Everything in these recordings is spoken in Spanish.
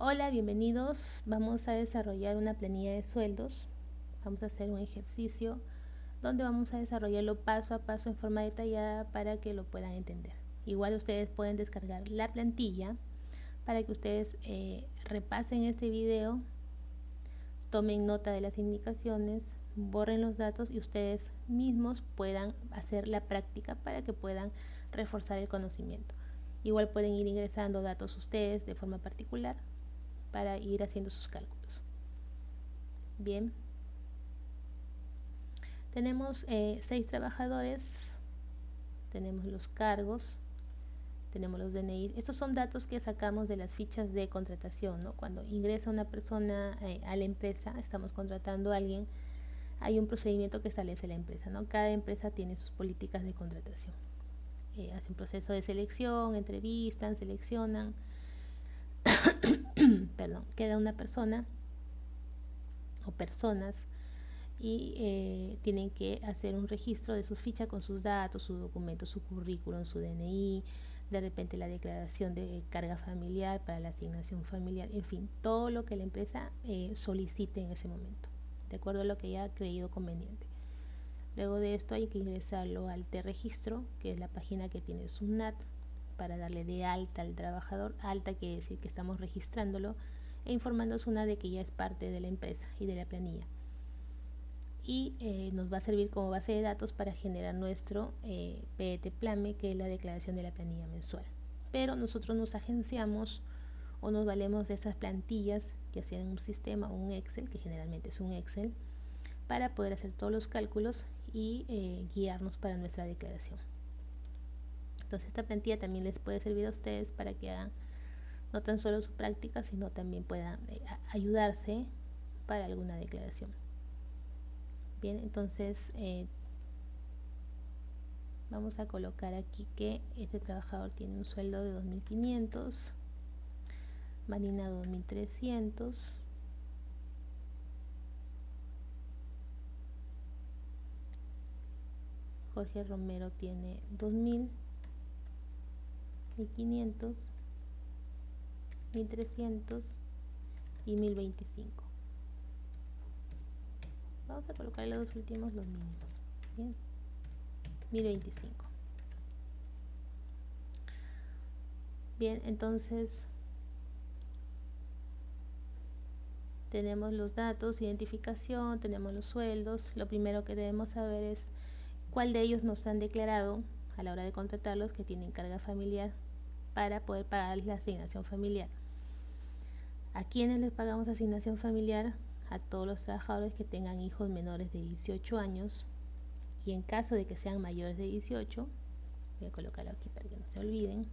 Hola, bienvenidos. Vamos a desarrollar una planilla de sueldos. Vamos a hacer un ejercicio donde vamos a desarrollarlo paso a paso en forma detallada para que lo puedan entender. Igual ustedes pueden descargar la plantilla para que ustedes repasen este video, tomen nota de las indicaciones, borren los datos y ustedes mismos puedan hacer la práctica para que puedan reforzar el conocimiento. Igual pueden ir ingresando datos ustedes de forma particular para ir haciendo sus cálculos. Bien, tenemos 6 trabajadores, tenemos los cargos, tenemos los DNI. Estos son datos que sacamos de las fichas de contratación, ¿no? Cuando ingresa una persona a la empresa, estamos contratando a alguien, hay un procedimiento que establece la empresa, ¿no? Cada empresa tiene sus políticas de contratación. Hace un proceso de selección, entrevistan, seleccionan, perdón, queda una persona o personas y tienen que hacer un registro de su ficha con sus datos, sus documentos, su currículum, su DNI, de repente la declaración de carga familiar para la asignación familiar, en fin, todo lo que la empresa solicite en ese momento, de acuerdo a lo que haya creído conveniente. Luego de esto hay que ingresarlo al T-Registro, que es la página que tiene SUNAT, para darle de alta al trabajador. Alta quiere decir que estamos registrándolo e informando a SUNAT de que ya es parte de la empresa y de la planilla. Y nos va a servir como base de datos para generar nuestro PET-PLAME, que es la declaración de la planilla mensual. Pero nosotros nos agenciamos o nos valemos de estas plantillas que hacen un sistema o un Excel, que generalmente es un Excel, para poder hacer todos los cálculos y guiarnos para nuestra declaración. Entonces esta plantilla también les puede servir a ustedes para que hagan no tan solo su práctica, sino también puedan ayudarse para alguna declaración. Bien, entonces vamos a colocar aquí que este trabajador tiene un sueldo de 2.500, Marina 2.300, Jorge Romero tiene 2.000, 1.500, 1.300 y 1.025. Vamos a colocar los dos últimos, los mínimos. Bien, 1.025. Bien, entonces tenemos los datos, identificación, tenemos los sueldos. Lo primero que debemos saber es cuál de ellos nos han declarado a la hora de contratarlos que tienen carga familiar para poder pagarles la asignación familiar. ¿A quiénes les pagamos asignación familiar? A todos los trabajadores que tengan hijos menores de 18 años, y en caso de que sean mayores de 18, voy a colocarlo aquí para que no se olviden,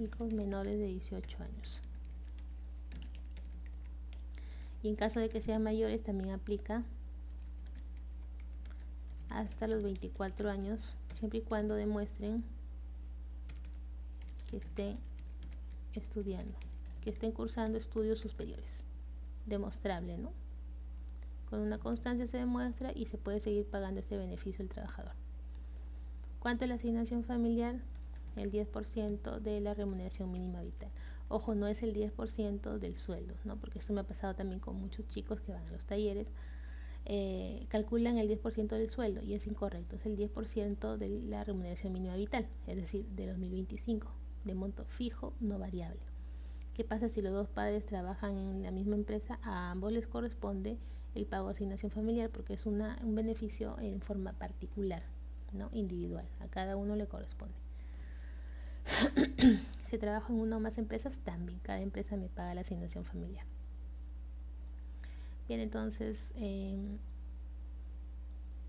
hijos menores de 18 años. Y en caso de que sean mayores también aplica hasta los 24 años, siempre y cuando demuestren que estén estudiando, que estén cursando estudios superiores. Demostrable, ¿no? Con una constancia se demuestra y se puede seguir pagando este beneficio al trabajador. ¿Cuánto es la asignación familiar? El 10% de la remuneración mínima vital. Ojo, no es el 10% del sueldo, ¿no? Porque esto me ha pasado también con muchos chicos que van a los talleres. Calculan el 10% del sueldo y es incorrecto, es el 10% de la remuneración mínima vital, es decir, de 2025, de monto fijo, no variable. ¿Qué pasa si los dos padres trabajan en la misma empresa? A ambos les corresponde el pago de asignación familiar porque es un beneficio en forma particular, ¿no? Individual, a cada uno le corresponde. Si trabajo en una o más empresas, también cada empresa me paga la asignación familiar. Bien, entonces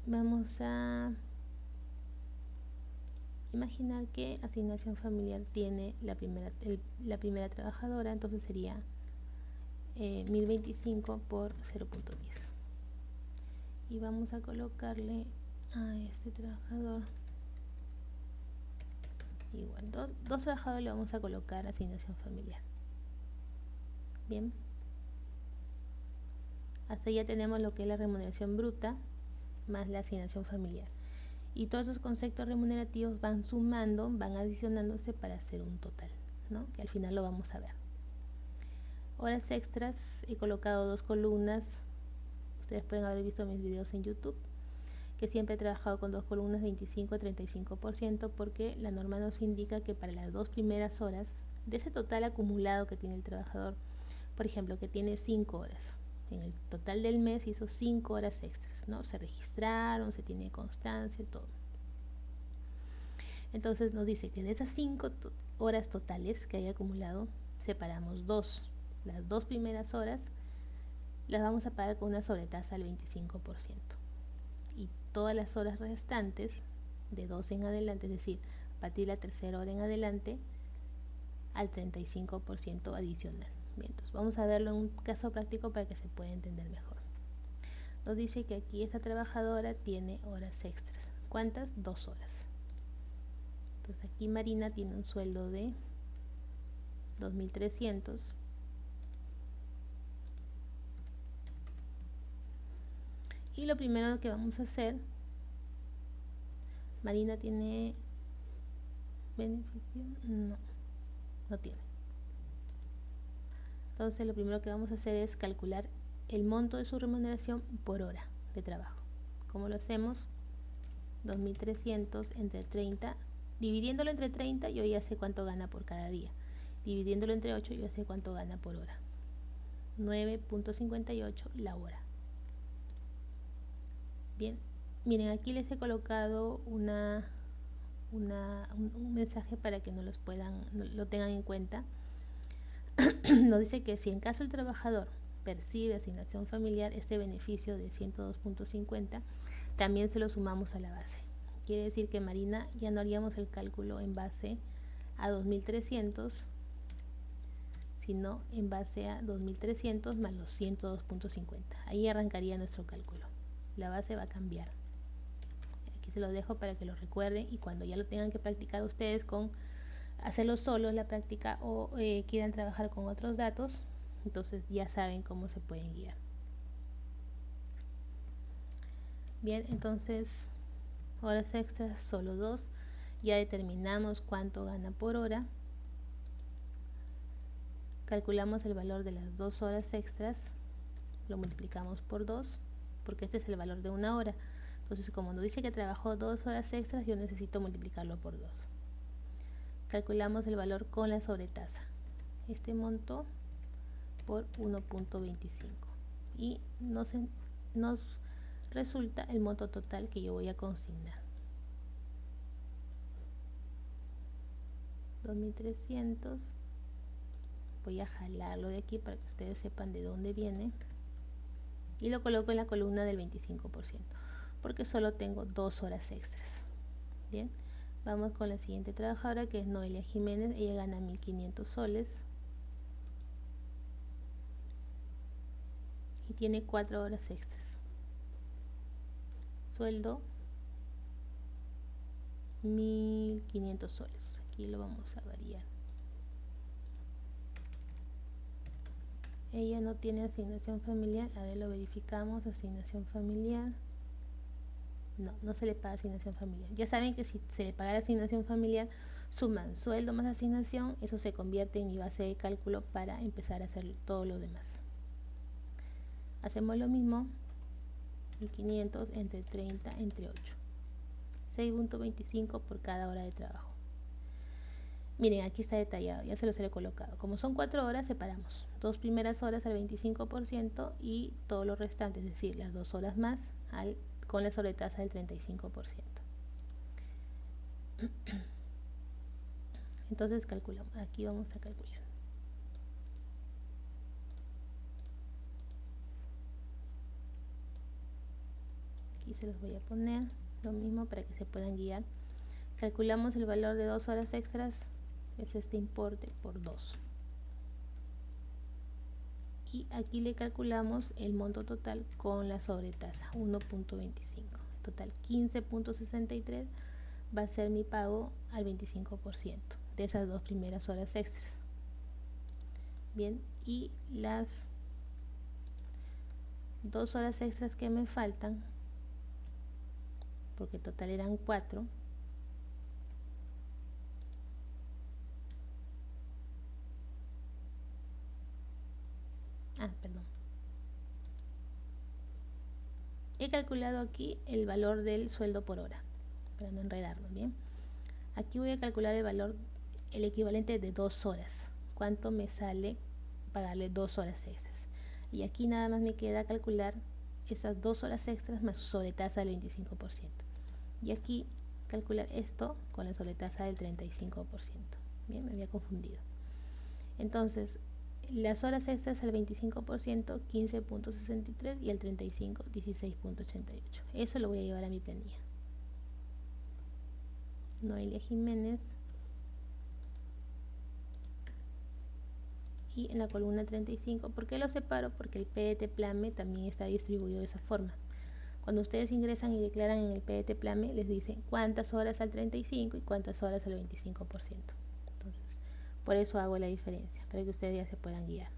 vamos a imaginar que asignación familiar tiene la primera trabajadora, entonces sería 1025 por 0.10. Y vamos a colocarle a este trabajador igual, dos trabajadores le vamos a colocar asignación familiar. Bien, hasta ya tenemos lo que es la remuneración bruta más la asignación familiar. y todos esos conceptos remunerativos van sumando, van adicionándose para hacer un total, ¿no? Que al final lo vamos a ver. Horas extras, he colocado 2 columnas. Ustedes pueden haber visto mis videos en YouTube, que siempre he trabajado con 2 columnas, 25 a 35%, porque la norma nos indica que para las 2 primeras horas de ese total acumulado que tiene el trabajador, por ejemplo, que tiene 5 horas, en el total del mes hizo 5 horas extras, ¿no? Se registraron, se tiene constancia, todo. Entonces nos dice que de esas 5 horas totales que haya acumulado, separamos 2. Las 2 primeras horas las vamos a pagar con una sobretasa al 25%. Y todas las horas restantes, de 2 en adelante, es decir, a partir de la tercera hora en adelante, al 35% adicional. Bien, entonces vamos a verlo en un caso práctico para que se pueda entender mejor. Nos dice que aquí esta trabajadora tiene horas extras. ¿Cuántas? 2 horas. Entonces aquí Marina tiene un sueldo de 2.300. Y lo primero que vamos a hacer, Marina tiene beneficio, no tiene. Entonces lo primero que vamos a hacer es calcular el monto de su remuneración por hora de trabajo. ¿Cómo lo hacemos? 2.300 entre 30, dividiéndolo entre 30 yo ya sé cuánto gana por cada día. Dividiéndolo entre 8 yo ya sé cuánto gana por hora. 9.58 la hora. Bien, miren, aquí les he colocado un mensaje para que no lo tengan en cuenta. Nos dice que si en caso el trabajador percibe asignación familiar, este beneficio de 102.50 también se lo sumamos a la base. Quiere decir que Marina ya no haríamos el cálculo en base a 2.300, sino en base a 2.300 más los 102.50. Ahí arrancaría nuestro cálculo. La base va a cambiar. Aquí se los dejo para que lo recuerden y cuando ya lo tengan que practicar ustedes con hacerlo solos la práctica o quieran trabajar con otros datos, entonces ya saben cómo se pueden guiar. Bien, entonces horas extras solo 2. Ya determinamos cuánto gana por hora. Calculamos el valor de las 2 horas extras, lo multiplicamos por 2, porque este es el valor de una hora. Entonces, como nos dice que trabajó 2 horas extras, yo necesito multiplicarlo por 2. Calculamos el valor con la sobretasa. Este monto por 1.25. Y nos resulta el monto total que yo voy a consignar. 2.300. Voy a jalarlo de aquí para que ustedes sepan de dónde viene. Y lo coloco en la columna del 25%, porque solo tengo 2 horas extras. Bien, vamos con la siguiente trabajadora, que es Noelia Jiménez. Ella gana 1.500 soles y tiene 4 horas extras. Sueldo 1.500 soles. Aquí lo vamos a variar. Ella no tiene asignación familiar. A ver, lo verificamos. Asignación familiar. No se le paga asignación familiar. Ya saben que si se le paga la asignación familiar, suman sueldo más asignación. Eso se convierte en mi base de cálculo para empezar a hacer todo lo demás. Hacemos lo mismo. 1.500 entre 30 entre 8. 6.25 por cada hora de trabajo. Miren, aquí está detallado, ya se los he colocado. Como son 4 horas, separamos 2 primeras horas al 25% y todo lo restante, es decir, las 2 horas más con la sobretasa del 35%. Entonces calculamos, aquí vamos a calcular. Aquí se los voy a poner lo mismo para que se puedan guiar. Calculamos el valor de 2 horas extras, es este importe por 2. Y aquí le calculamos el monto total con la sobretasa, 1.25. Total 15.63 va a ser mi pago al 25% de esas 2 primeras horas extras. Bien, y las 2 horas extras que me faltan, porque el total eran 4. Perdón. He calculado aquí el valor del sueldo por hora, para no enredarnos, ¿bien? Aquí voy a calcular el valor, el equivalente de 2 horas. ¿Cuánto me sale pagarle 2 horas extras? Y aquí nada más me queda calcular esas 2 horas extras más su sobretasa del 25%. Y aquí calcular esto con la sobretasa del 35%. Bien, me había confundido. Entonces, las horas extras al 25%, 15.63 y el 35, 16.88. Eso lo voy a llevar a mi planilla. Noelia Jiménez. Y en la columna 35, ¿por qué lo separo? Porque el PDT Plame también está distribuido de esa forma. Cuando ustedes ingresan y declaran en el PDT Plame, les dicen cuántas horas al 35 y cuántas horas al 25%. Entonces, por eso hago la diferencia, para que ustedes ya se puedan guiar.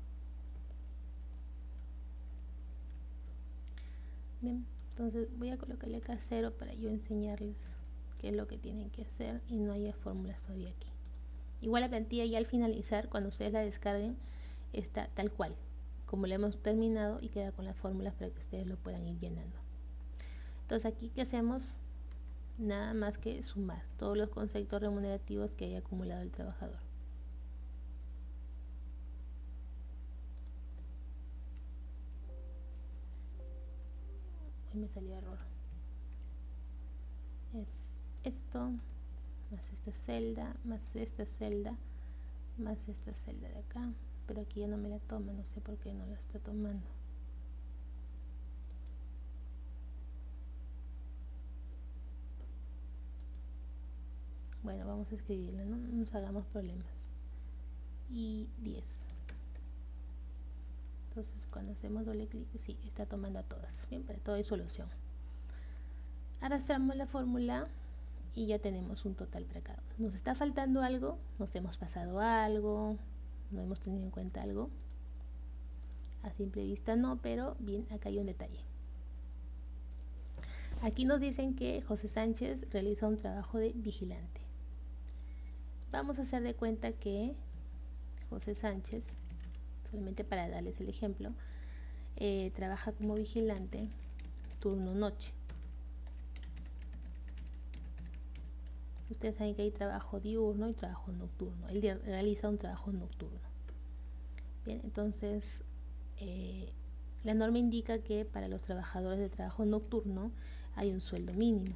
Bien, entonces voy a colocarle acá 0 para yo enseñarles qué es lo que tienen que hacer y no haya fórmulas todavía aquí. Igual la plantilla ya al finalizar, cuando ustedes la descarguen, está tal cual, como la hemos terminado, y queda con las fórmulas para que ustedes lo puedan ir llenando. Entonces aquí, ¿qué hacemos? Nada más que sumar todos los conceptos remunerativos que haya acumulado el trabajador. Hoy me salió error. Es esto, más esta celda, más esta celda, más esta celda de acá. Pero aquí ya no me la toma, no sé por qué no la está tomando. Bueno, vamos a escribirla, no nos hagamos problemas. Y 10. Entonces cuando hacemos doble clic, sí, está tomando a todas. Bien, para todo hay solución. Arrastramos la fórmula y ya tenemos un total para cada uno. ¿Nos está faltando algo? ¿Nos hemos pasado algo? ¿No hemos tenido en cuenta algo? A simple vista no, pero bien, acá hay un detalle. Aquí nos dicen que José Sánchez realiza un trabajo de vigilante. Vamos a hacer de cuenta que José Sánchez, solamente para darles el ejemplo, trabaja como vigilante turno noche. Ustedes saben que hay trabajo diurno y trabajo nocturno. Él realiza un trabajo nocturno. Bien, entonces la norma indica que para los trabajadores de trabajo nocturno hay un sueldo mínimo,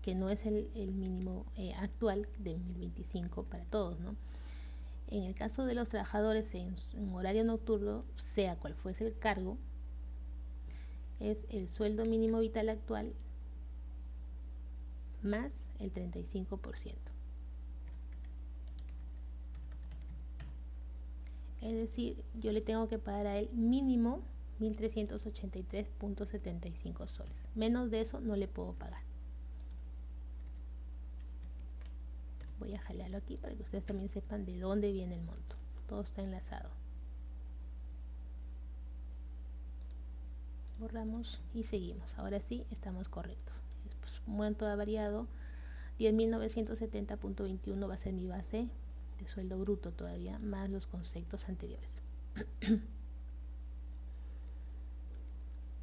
que no es el mínimo actual de 2025 para todos, ¿no? En el caso de los trabajadores en horario nocturno, sea cual fuese el cargo, es el sueldo mínimo vital actual más el 35%. Es decir, yo le tengo que pagar a él mínimo 1.383.75 soles. Menos de eso no le puedo pagar. Voy a jalarlo aquí para que ustedes también sepan de dónde viene el monto. Todo está enlazado. Borramos y seguimos. Ahora sí estamos correctos. El monto ha variado. 10.970.21 va a ser mi base de sueldo bruto todavía, más los conceptos anteriores.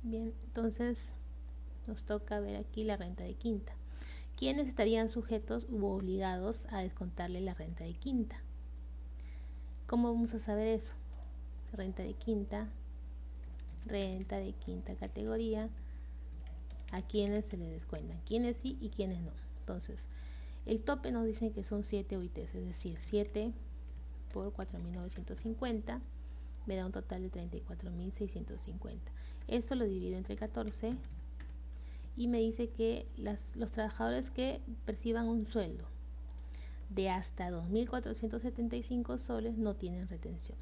Bien, entonces nos toca ver aquí la renta de quinta. ¿Quiénes estarían sujetos u obligados a descontarle la renta de quinta? ¿Cómo vamos a saber eso? Renta de quinta categoría, a quienes se les descuentan, quiénes sí y quiénes no. Entonces, el tope nos dicen que son 7 OITs, es decir, 7 por 4.950 me da un total de 34.650. Esto lo divido entre 14 y me dice que los trabajadores que perciban un sueldo de hasta 2.475 soles no tienen retención.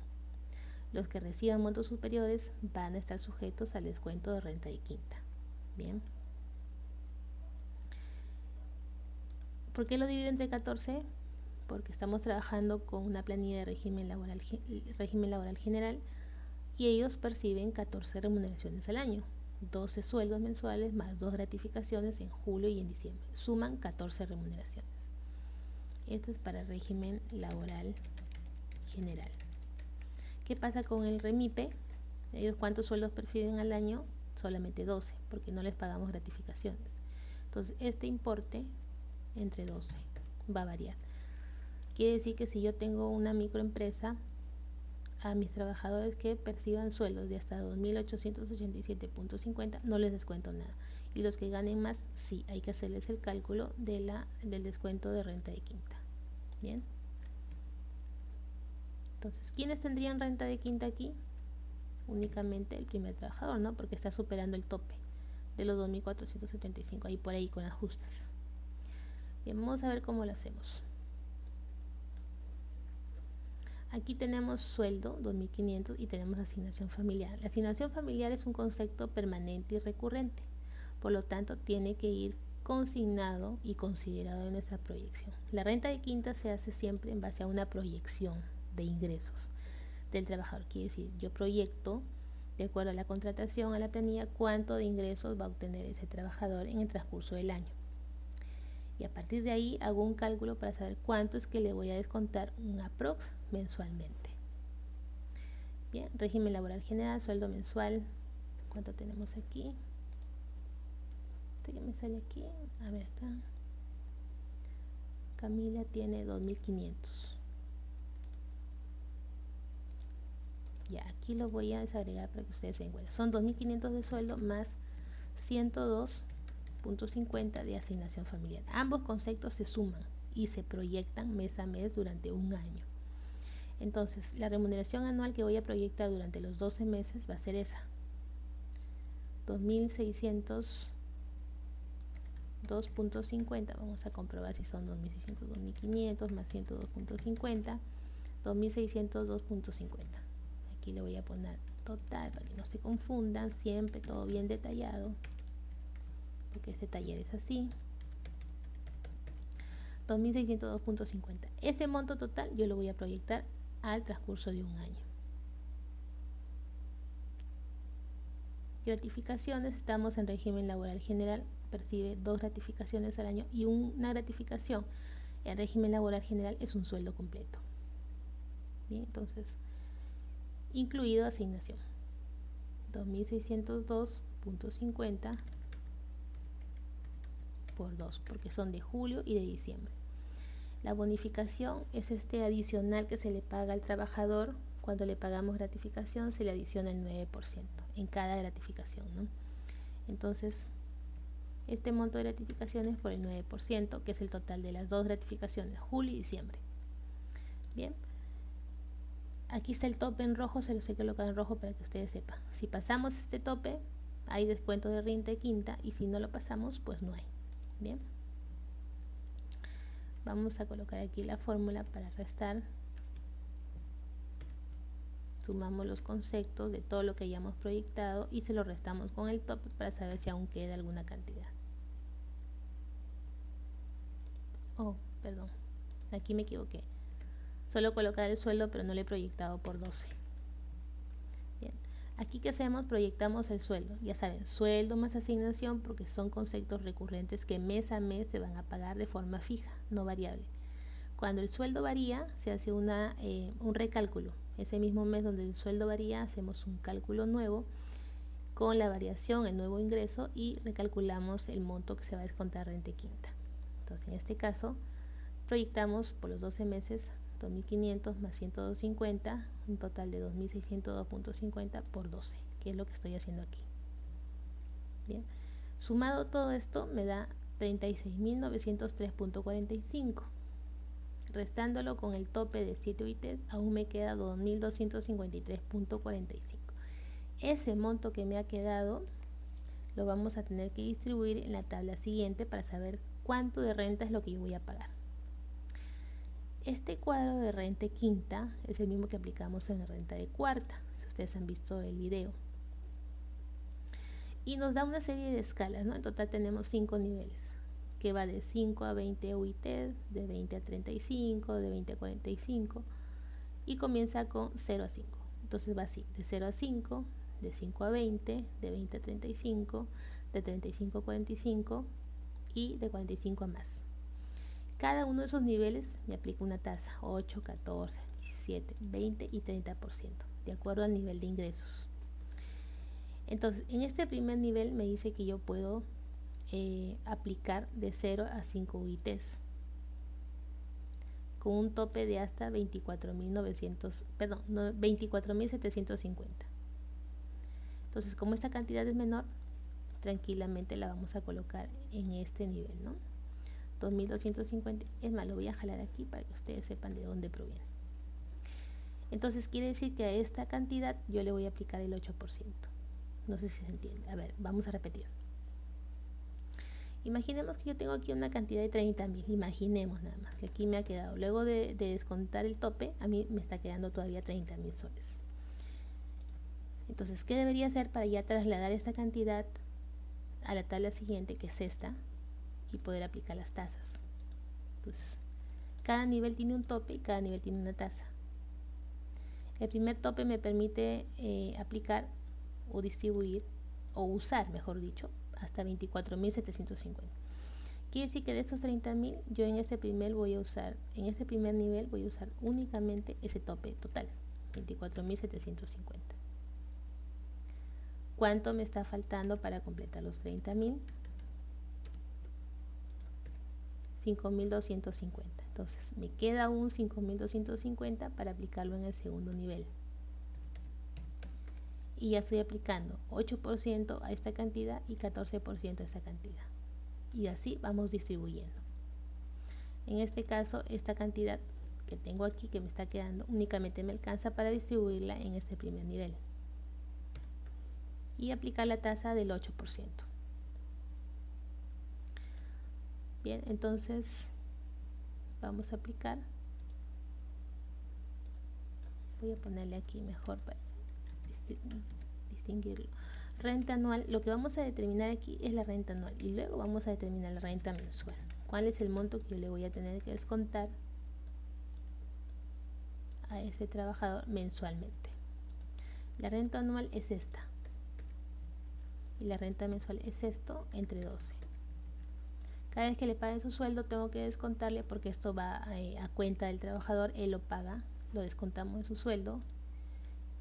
Los que reciban montos superiores van a estar sujetos al descuento de renta de quinta. Bien. ¿Por qué lo divido entre 14? Porque estamos trabajando con una planilla de régimen laboral general y ellos perciben 14 remuneraciones al año. 12 sueldos mensuales más 2 gratificaciones en julio y en diciembre. Suman 14 remuneraciones. Esto es para el régimen laboral general. ¿Qué pasa con el REMIPE? Ellos cuántos sueldos perciben al año, solamente 12, porque no les pagamos gratificaciones. Entonces este importe entre 12 va a variar. Quiere decir que si yo tengo una microempresa, a mis trabajadores que perciban sueldos de hasta 2.887.50 no les descuento nada, y los que ganen más sí, hay que hacerles el cálculo del descuento de renta de quinta. Bien, entonces, ¿quiénes tendrían renta de quinta aquí? Únicamente el primer trabajador, ¿no? Porque está superando el tope de los 2.475, ahí por ahí con ajustes. Bien, vamos a ver cómo lo hacemos. Aquí tenemos sueldo, 2.500, y tenemos asignación familiar. La asignación familiar es un concepto permanente y recurrente, por lo tanto tiene que ir consignado y considerado en nuestra proyección. La renta de quinta se hace siempre en base a una proyección de ingresos del trabajador. Quiere decir, yo proyecto, de acuerdo a la contratación, a la planilla, cuánto de ingresos va a obtener ese trabajador en el transcurso del año. Y a partir de ahí hago un cálculo para saber cuánto es que le voy a descontar un aprox mensualmente. Bien, régimen laboral general, sueldo mensual. ¿Cuánto tenemos aquí? Este que me sale aquí, a ver acá. Camila tiene 2.500. Ya, aquí lo voy a desagregar para que ustedes se den cuenta. Son 2.500 de sueldo más 102.50 de asignación familiar. Ambos conceptos se suman y se proyectan mes a mes durante un año. Entonces, la remuneración anual que voy a proyectar durante los 12 meses va a ser esa. 2.602.50. Vamos a comprobar si son 2.600, 2.500 más 102.50. 2.602.50. Aquí le voy a poner total para que no se confundan, siempre todo bien detallado, porque este taller es así. 2.602.50. Ese monto total yo lo voy a proyectar al transcurso de un año. Gratificaciones, estamos en régimen laboral general, percibe 2 gratificaciones al año, y una gratificación en régimen laboral general es un sueldo completo. Bien, entonces, incluido asignación, 2.602.50 por 2, porque son de julio y de diciembre. La bonificación es este adicional que se le paga al trabajador. Cuando le pagamos gratificación se le adiciona el 9% en cada gratificación, ¿no? Entonces, este monto de gratificaciones por el 9%, que es el total de las 2 gratificaciones, julio y diciembre. Bien, aquí está el tope en rojo, se los he colocado en rojo para que ustedes sepan. Si pasamos este tope, hay descuento de renta de quinta, y si no lo pasamos, pues no hay. Bien, vamos a colocar aquí la fórmula para restar. Sumamos los conceptos de todo lo que hayamos proyectado y se lo restamos con el tope para saber si aún queda alguna cantidad. Oh, perdón, aquí me equivoqué. Solo colocar el sueldo, pero no lo he proyectado por 12. Bien, aquí ¿qué hacemos? Proyectamos el sueldo. Ya saben, sueldo más asignación, porque son conceptos recurrentes que mes a mes se van a pagar de forma fija, no variable. Cuando el sueldo varía, se hace un recálculo. Ese mismo mes donde el sueldo varía, hacemos un cálculo nuevo con la variación, el nuevo ingreso, y recalculamos el monto que se va a descontar renta quinta. Entonces, en este caso, proyectamos por los 12 meses 2.500 más 102.50, un total de 2.602.50 por 12, que es lo que estoy haciendo aquí. Bien, sumado todo esto me da 36.903.45. Restándolo con el tope de 7 UITs, aún me queda 2.253.45. Ese monto que me ha quedado lo vamos a tener que distribuir en la tabla siguiente para saber cuánto de renta es lo que yo voy a pagar. Este cuadro de renta quinta es el mismo que aplicamos en la renta de cuarta, si ustedes han visto el video. Y nos da una serie de escalas, ¿no? En total tenemos 5 niveles, que va de 5 a 20 UIT, de 20 a 35, de 20 a 45, y comienza con 0 a 5. Entonces va así, de 0 a 5, de 5 a 20, de 20 a 35, de 35 a 45 y de 45 a más. Cada uno de esos niveles me aplica una tasa, 8, 14, 17, 20 y 30%, de acuerdo al nivel de ingresos. Entonces, en este primer nivel me dice que yo puedo aplicar de 0 a 5 UITs con un tope de hasta 24.750. Entonces, como esta cantidad es menor, tranquilamente la vamos a colocar en este nivel, ¿no? 2.250. Es más, lo voy a jalar aquí para que ustedes sepan de dónde proviene. Entonces quiere decir que a esta cantidad yo le voy a aplicar el 8%. No sé si se entiende. A ver, vamos a repetir. Imaginemos que yo tengo aquí una cantidad de 30.000. Imaginemos nada más que aquí me ha quedado. Luego de descontar el tope, a mí me está quedando todavía 30.000 soles. Entonces, ¿qué debería hacer para ya trasladar esta cantidad a la tabla siguiente, que es esta, y poder aplicar las tasas? Entonces, cada nivel tiene un tope y cada nivel tiene una tasa. El primer tope me permite aplicar o distribuir o usar, mejor dicho, hasta 24.750. Quiere decir que de estos 30.000 yo en este primer nivel voy a usar únicamente ese tope total, 24.750. ¿Cuánto me está faltando para completar los 30.000? 5.250. Entonces me queda un 5.250 para aplicarlo en el segundo nivel. Y ya estoy aplicando 8% a esta cantidad y 14% a esta cantidad. Y así vamos distribuyendo. En este caso, esta cantidad que tengo aquí, que me está quedando, únicamente me alcanza para distribuirla en este primer nivel. Y aplicar la tasa del 8%. Bien, entonces vamos a aplicar. Voy a ponerle aquí mejor para distinguirlo. Renta anual, lo que vamos a determinar aquí es la renta anual y luego vamos a determinar la renta mensual. ¿Cuál es el monto que yo le voy a tener que descontar a ese trabajador mensualmente? La renta anual es esta y la renta mensual es esto, entre 12. Cada vez que le pague su sueldo tengo que descontarle, porque esto va a cuenta del trabajador, él lo paga, lo descontamos de su sueldo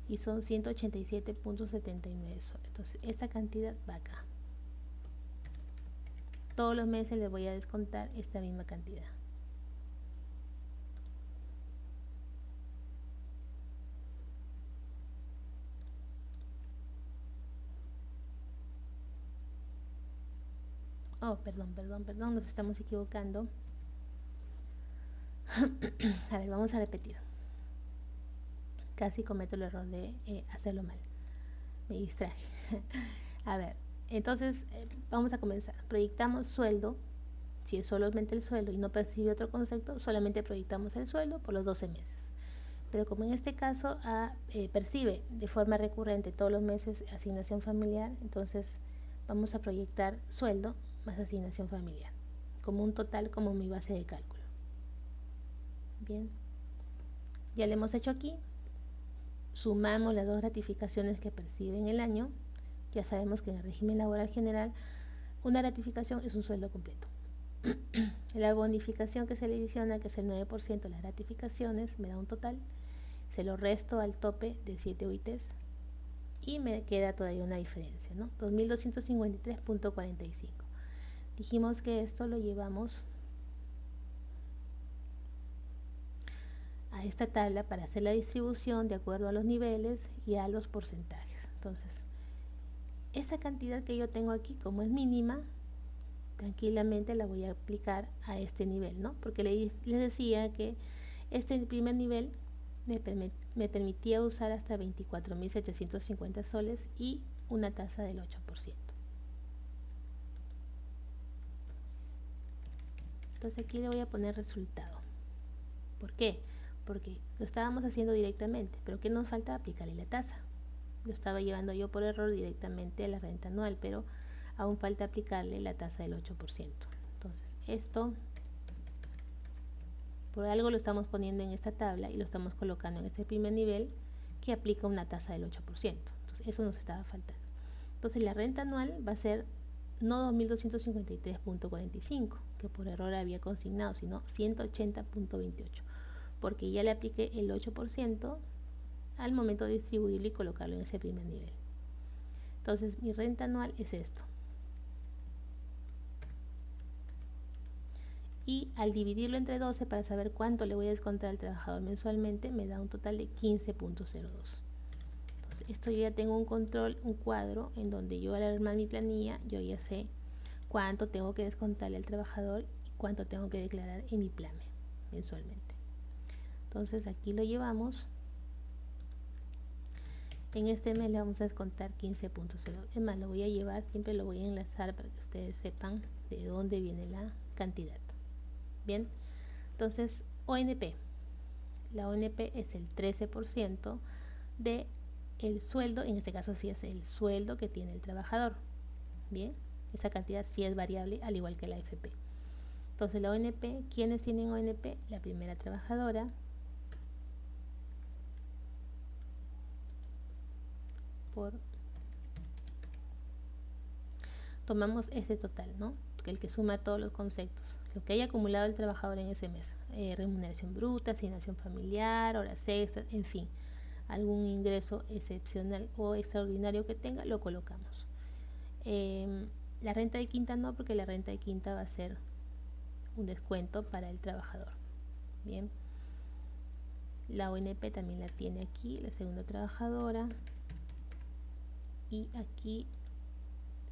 y son 187.79 soles. Entonces esta cantidad va acá. Todos los meses le voy a descontar esta misma cantidad. Oh, perdón, nos estamos equivocando. A ver, vamos a repetir. Casi cometo el error de hacerlo mal. Me distraje. A ver, entonces vamos a comenzar. Proyectamos sueldo. Si es solamente el sueldo y no percibe otro concepto, solamente proyectamos el sueldo por los 12 meses. Pero como en este caso percibe de forma recurrente todos los meses asignación familiar, entonces vamos a proyectar sueldo más asignación familiar como un total, como mi base de cálculo. Bien, ya lo hemos hecho aquí. Sumamos las dos gratificaciones que percibe en el año. Ya sabemos que en el régimen laboral general una gratificación es un sueldo completo. La bonificación que se le adiciona, que es el 9% de las gratificaciones, me da un total. Se lo resto al tope de 7 UITs y me queda todavía una diferencia, ¿no? 2.253.45. Dijimos que esto lo llevamos a esta tabla para hacer la distribución de acuerdo a los niveles y a los porcentajes. Entonces, esta cantidad que yo tengo aquí, como es mínima, tranquilamente la voy a aplicar a este nivel, ¿no? Porque les decía que este primer nivel me permitía usar hasta 24.750 soles y una tasa del 8%. Entonces aquí le voy a poner resultado. ¿Por qué? Porque lo estábamos haciendo directamente, pero ¿qué nos falta? Aplicarle la tasa. Lo estaba llevando yo por error directamente a la renta anual, pero aún falta aplicarle la tasa del 8%. Entonces esto, por algo lo estamos poniendo en esta tabla y lo estamos colocando en este primer nivel que aplica una tasa del 8%. Entonces ingresos. Eso nos estaba faltando. Entonces la renta anual va a ser no 2.253.45, que por error había consignado, sino 180.28, porque ya le apliqué el 8% al momento de distribuirlo y colocarlo en ese primer nivel. Entonces mi renta anual es esto. Y al dividirlo entre 12 para saber cuánto le voy a descontar al trabajador mensualmente, me da un total de 15.02. Entonces esto yo ya tengo un control, un cuadro en donde yo al armar mi planilla, yo ya sé cuánto tengo que descontarle al trabajador y cuánto tengo que declarar en mi plame mensualmente. Entonces aquí lo llevamos. En este mes le vamos a descontar 15.02. Es más, lo voy a llevar, siempre lo voy a enlazar para que ustedes sepan de dónde viene la cantidad. Bien, entonces ONP. La ONP es el 13% de el sueldo, en este caso sí es el sueldo que tiene el trabajador. Bien, esa cantidad sí es variable, al igual que la AFP. Entonces la ONP, ¿quiénes tienen ONP? La primera trabajadora, tomamos ese total, ¿no? El que suma todos los conceptos, lo que haya acumulado el trabajador en ese mes, remuneración bruta, asignación familiar, horas extras, en fin, algún ingreso excepcional o extraordinario que tenga, lo colocamos. La renta de quinta no, porque la renta de quinta va a ser un descuento para el trabajador. Bien, la ONP también la tiene aquí, la segunda trabajadora, y aquí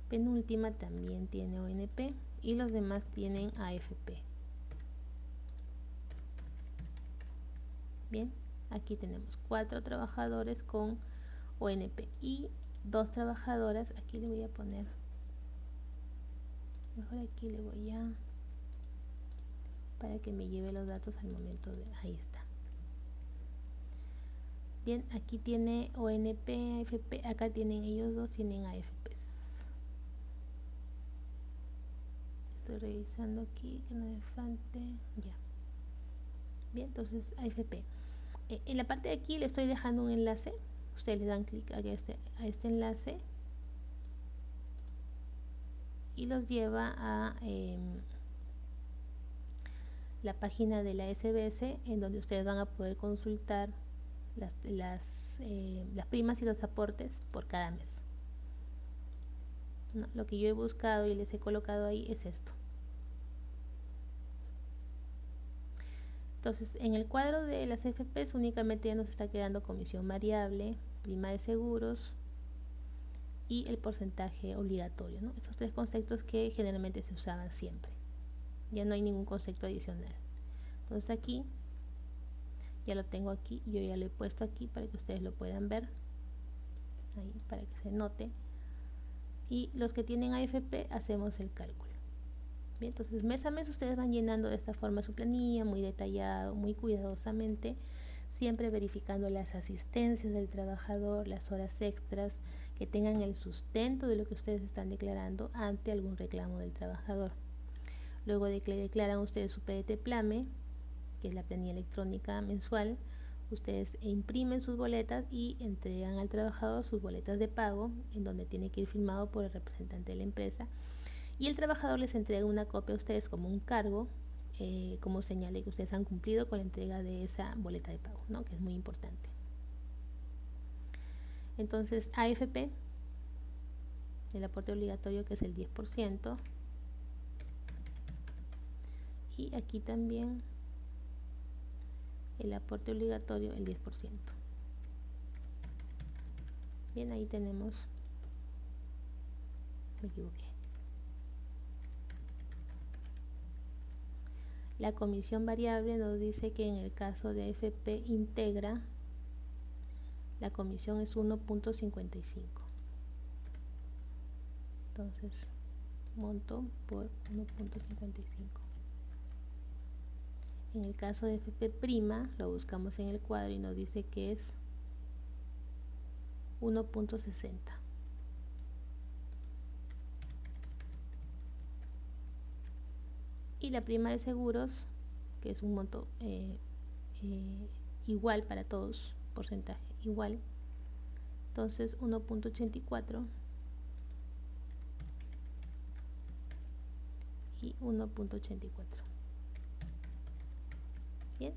penúltima también tiene ONP y los demás tienen AFP. Bien, aquí tenemos 4 trabajadores con ONP y 2 trabajadoras. Aquí le voy a poner, mejor aquí le voy a, para que me lleve los datos al momento de, ahí está. Bien, aquí tiene ONP, AFP, acá tienen ellos dos, tienen AFPs. Estoy revisando aquí que no me falte, ya. Bien, entonces AFP. En la parte de aquí le estoy dejando un enlace. Ustedes le dan clic a este enlace y los lleva a la página de la SBS, en donde ustedes van a poder consultar las primas y los aportes por cada mes. No, lo que yo he buscado y les he colocado ahí es esto. Entonces, en el cuadro de las FPs únicamente ya nos está quedando comisión variable, prima de seguros y el porcentaje obligatorio, ¿no? Estos 3 conceptos que generalmente se usaban siempre. Ya no hay ningún concepto adicional. Entonces aquí, ya lo tengo aquí, yo ya lo he puesto aquí para que ustedes lo puedan ver, ahí, para que se note. Y los que tienen AFP hacemos el cálculo. Bien, entonces mes a mes ustedes van llenando de esta forma su planilla, muy detallado, muy cuidadosamente, siempre verificando las asistencias del trabajador, las horas extras, que tengan el sustento de lo que ustedes están declarando ante algún reclamo del trabajador. Luego de que declaran ustedes su PDT Plame, que es la planilla electrónica mensual, ustedes imprimen sus boletas y entregan al trabajador sus boletas de pago, en donde tiene que ir firmado por el representante de la empresa, y el trabajador les entrega una copia a ustedes como un cargo, como señal de que ustedes han cumplido con la entrega de esa boleta de pago, ¿no? Que es muy importante. Entonces AFP, el aporte obligatorio, que es el 10%, y aquí también el aporte obligatorio el 10%. Bien, ahí tenemos, me equivoqué, la comisión variable. Nos dice que en el caso de FP Integra la comisión es 1.55. entonces monto por 1.55. En el caso de FP prima lo buscamos en el cuadro y nos dice que es 1.60. Y la prima de seguros, que es un monto igual para todos, porcentaje igual, Entonces 1.84 y 1.84. Bien,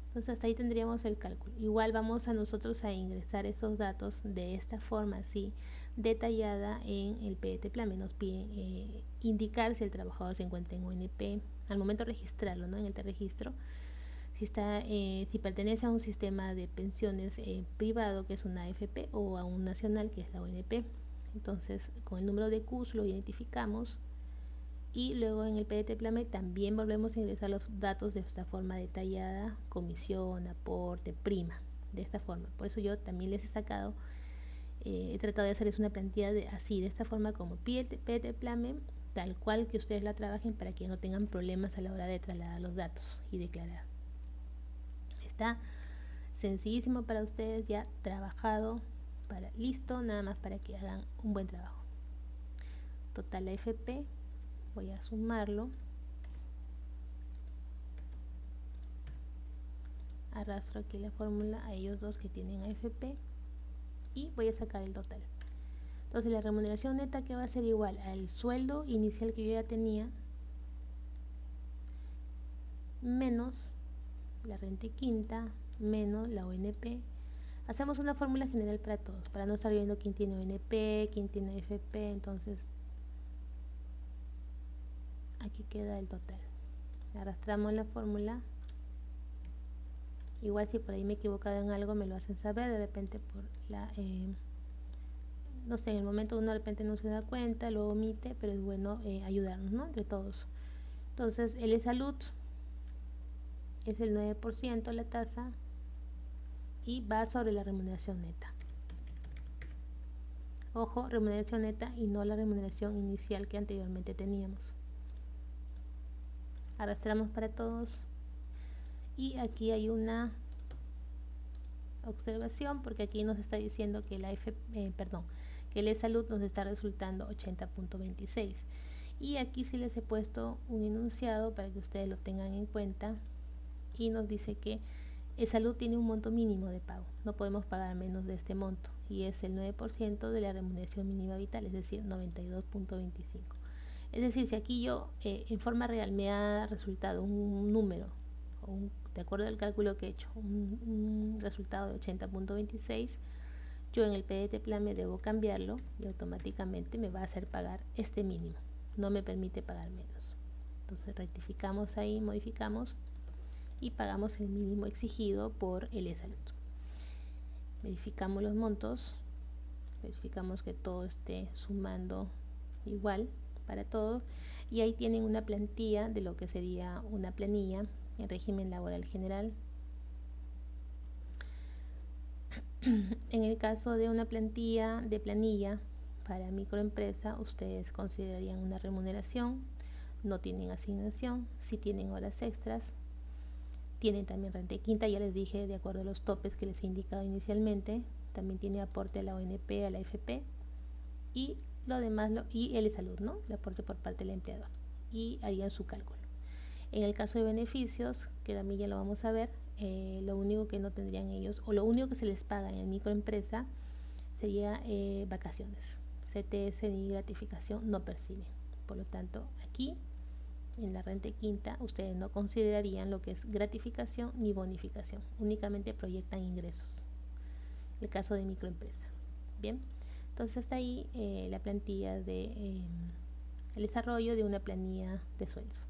entonces hasta ahí tendríamos el cálculo. Igual vamos a nosotros a ingresar esos datos de esta forma así detallada en el PDT-Plame. Nos piden indicar si el trabajador se encuentra en ONP al momento de registrarlo, ¿no? En el registro, si pertenece a un sistema de pensiones privado, que es una AFP, o a un nacional, que es la ONP. Entonces con el número de CUS lo identificamos y luego en el PDT-Plame también volvemos a ingresar los datos de esta forma detallada: comisión, aporte, prima, de esta forma. Por eso yo también les he sacado, he tratado de hacerles una plantilla de esta forma, como PDT-Plame, tal cual que ustedes la trabajen, para que no tengan problemas a la hora de trasladar los datos y declarar. Está sencillísimo para ustedes, ya trabajado, listo, nada más para que hagan un buen trabajo. Total AFP, voy a sumarlo, arrastro aquí la fórmula a ellos dos que tienen AFP y voy a sacar el total. Entonces la remuneración neta, que va a ser igual al sueldo inicial que yo ya tenía, menos la renta y quinta, menos la ONP. Hacemos una fórmula general para todos, para no estar viendo quién tiene ONP, quién tiene AFP. Entonces aquí queda el total. Arrastramos la fórmula. Igual si por ahí me he equivocado en algo, me lo hacen saber. De repente por la no sé, en el momento uno de repente no se da cuenta, lo omite, pero es bueno ayudarnos, ¿no? Entre todos. Entonces el salud es el 9% la tasa y va sobre la remuneración neta. Ojo, remuneración neta y no la remuneración inicial que anteriormente teníamos. Arrastramos para todos y aquí hay una observación, porque aquí nos está diciendo que que el salud nos está resultando 80.26, y aquí sí les he puesto un enunciado para que ustedes lo tengan en cuenta, y nos dice que el salud tiene un monto mínimo de pago, no podemos pagar menos de este monto, y es el 9% de la remuneración mínima vital, es decir, 92.25. Es decir, si aquí yo en forma real me ha resultado un número, de acuerdo al cálculo que he hecho, un resultado de 80.26, yo en el PDT-Plame debo cambiarlo y automáticamente me va a hacer pagar este mínimo, no me permite pagar menos. Entonces rectificamos ahí, modificamos y pagamos el mínimo exigido por el e-salud. Verificamos los montos, verificamos que todo esté sumando igual para todos, y ahí tienen una plantilla de lo que sería una planilla en régimen laboral general. En el caso de una planilla para microempresa, ustedes considerarían una remuneración, no tienen asignación, sí tienen horas extras, tienen también renta y quinta, ya les dije, de acuerdo a los topes que les he indicado inicialmente, también tiene aporte a la ONP, a la AFP, y lo demás, y el salud, ¿no? El aporte por parte del empleador, y harían su cálculo. En el caso de beneficios, que también ya lo vamos a ver, lo único que no tendrían ellos, o lo único que se les paga en microempresa, sería vacaciones. CTS ni gratificación no perciben. Por lo tanto, aquí en la renta quinta ustedes no considerarían lo que es gratificación ni bonificación, únicamente proyectan ingresos. El caso de microempresa. Bien, entonces hasta ahí la plantilla de el desarrollo de una planilla de sueldos.